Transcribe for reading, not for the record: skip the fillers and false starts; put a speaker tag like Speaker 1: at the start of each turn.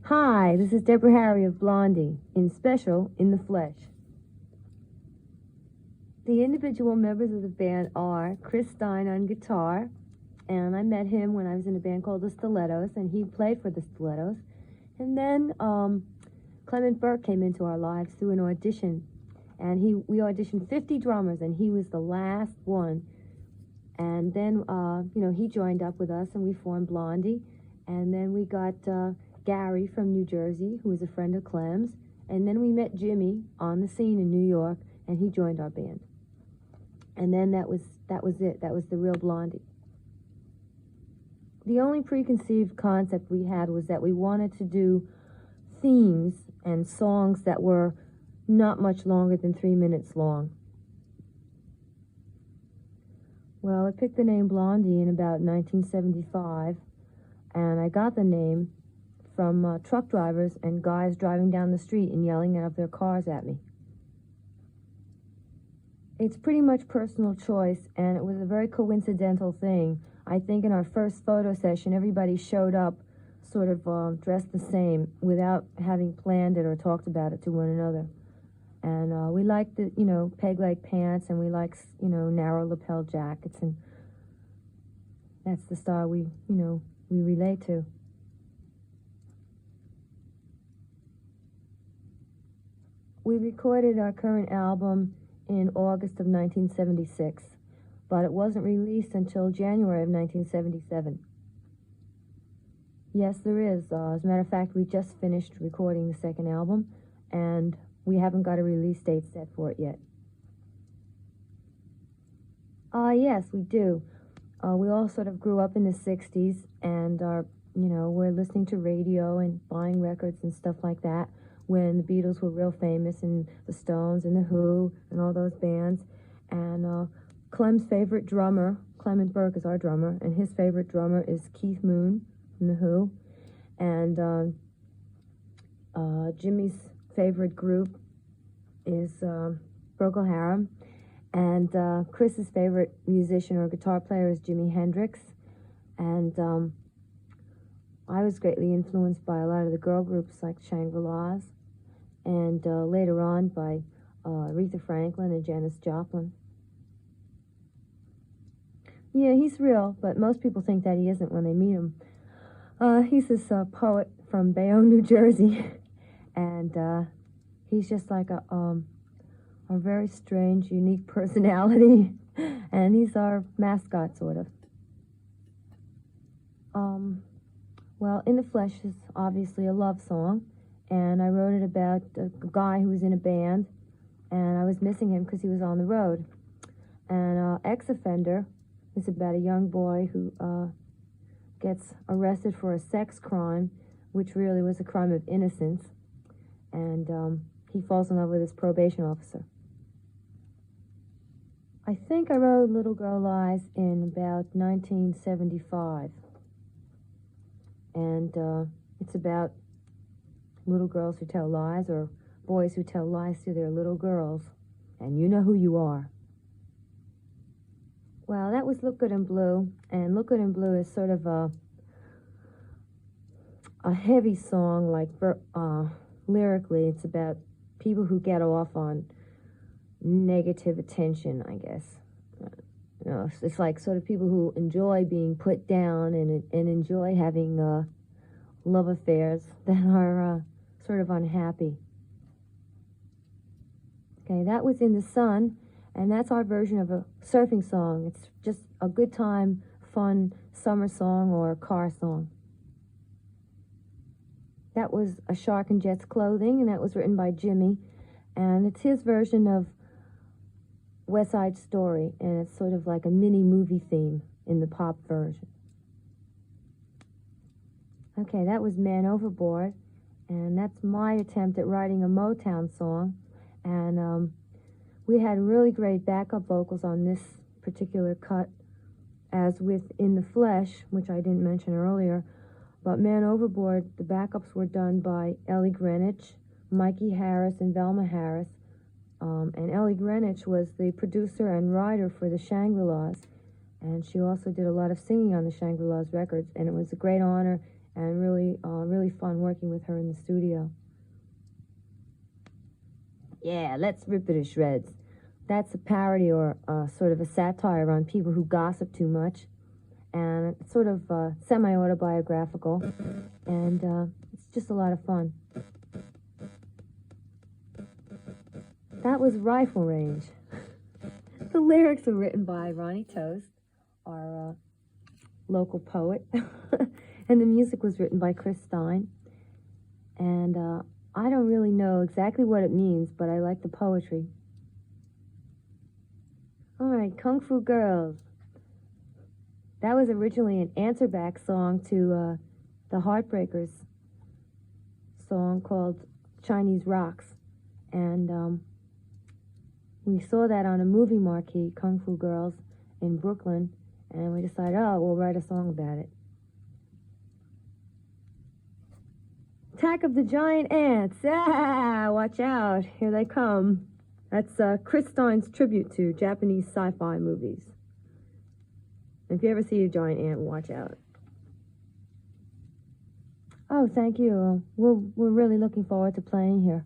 Speaker 1: Hi, this is Deborah Harry of Blondie, in special, In the Flesh. The individual members of the band are Chris Stein on guitar, and I met him when I was in a band called the Stilettos, and he played for the Stilettos. And then Clement Burke came into our lives through an audition, and we auditioned 50 drummers, and he was the last one. And then, he joined up with us, and we formed Blondie. And then we got Gary from New Jersey, who was a friend of Clem's. And then we met Jimmy on the scene in New York, and he joined our band. And then that was it. That was the real Blondie. The only preconceived concept we had was that we wanted to do themes and songs that were not much longer than 3 minutes long. Well, I picked the name Blondie in about 1975, and I got the name from truck drivers and guys driving down the street and yelling out of their cars at me. It's pretty much personal choice, and it was a very coincidental thing. I think in our first photo session, everybody showed up sort of dressed the same without having planned it or talked about it to one another. And we liked the, peg-leg pants, and we liked, narrow lapel jackets, and that's the style we relate to. We recorded our current album in August of 1976, but it wasn't released until January of 1977. Yes, there is. As a matter of fact, we just finished recording the second album, and we haven't got a release date set for it yet. Yes, we do. We all sort of grew up in the 60s, and we're listening to radio and buying records and stuff like that when the Beatles were real famous, and the Stones and the Who and all those bands. And Clem's favorite drummer, Clement Burke is our drummer, and his favorite drummer is Keith Moon from the Who. And Jimmy's favorite group is Procol Harum. And Chris's favorite musician or guitar player is Jimi Hendrix. And I was greatly influenced by a lot of the girl groups like Shangri-Las, and later on by Aretha Franklin and Janis Joplin. Yeah, he's real, but most people think that he isn't when they meet him. He's this poet from Bayonne, New Jersey, and he's just like a very strange, unique personality, and he's our mascot, sort of. Well, In the Flesh is obviously a love song, and I wrote it about a guy who was in a band, and I was missing him because he was on the road. And Ex-Offender is about a young boy who gets arrested for a sex crime, which really was a crime of innocence, and he falls in love with his probation officer. I think I wrote Little Girl Lies in about 1975. And it's about little girls who tell lies, or boys who tell lies to their little girls. And you know who you are. Well, that was Look Good in Blue. And Look Good in Blue is sort of a heavy song, like lyrically. It's about people who get off on negative attention, I guess. It's like sort of people who enjoy being put down and enjoy having love affairs that are sort of unhappy. Okay, that was In the Sun, and that's our version of a surfing song. It's just a good time, fun summer song or car song. That was A Shark in Jet's Clothing, and that was written by Jimmy, and it's his version of West Side Story, and it's sort of like a mini movie theme in the pop version. Okay, that was Man Overboard, and that's my attempt at writing a Motown song, and we had really great backup vocals on this particular cut, as with In the Flesh, which I didn't mention earlier, but Man Overboard, the backups were done by Ellie Greenwich, Mikey Harris, and Velma Harris. And Ellie Greenwich was the producer and writer for the Shangri-Las, and she also did a lot of singing on the Shangri-Las records, and it was a great honor and really fun working with her in the studio. Yeah, let's rip it to shreds. That's a parody or sort of a satire on people who gossip too much, and it's sort of semi-autobiographical, and it's just a lot of fun. That was Rifle Range. The lyrics were written by Ronnie Toast, our local poet, and the music was written by Chris Stein. And I don't really know exactly what it means, but I like the poetry. All right, Kung Fu Girls. That was originally an answer-back song to the Heartbreakers song called Chinese Rocks. And we saw that on a movie marquee, Kung Fu Girls, in Brooklyn, and we decided, oh, we'll write a song about it. Attack of the Giant Ants. Ah, watch out. Here they come. That's Chris Stein's tribute to Japanese sci-fi movies. If you ever see a giant ant, watch out. Oh, thank you. We're really looking forward to playing here.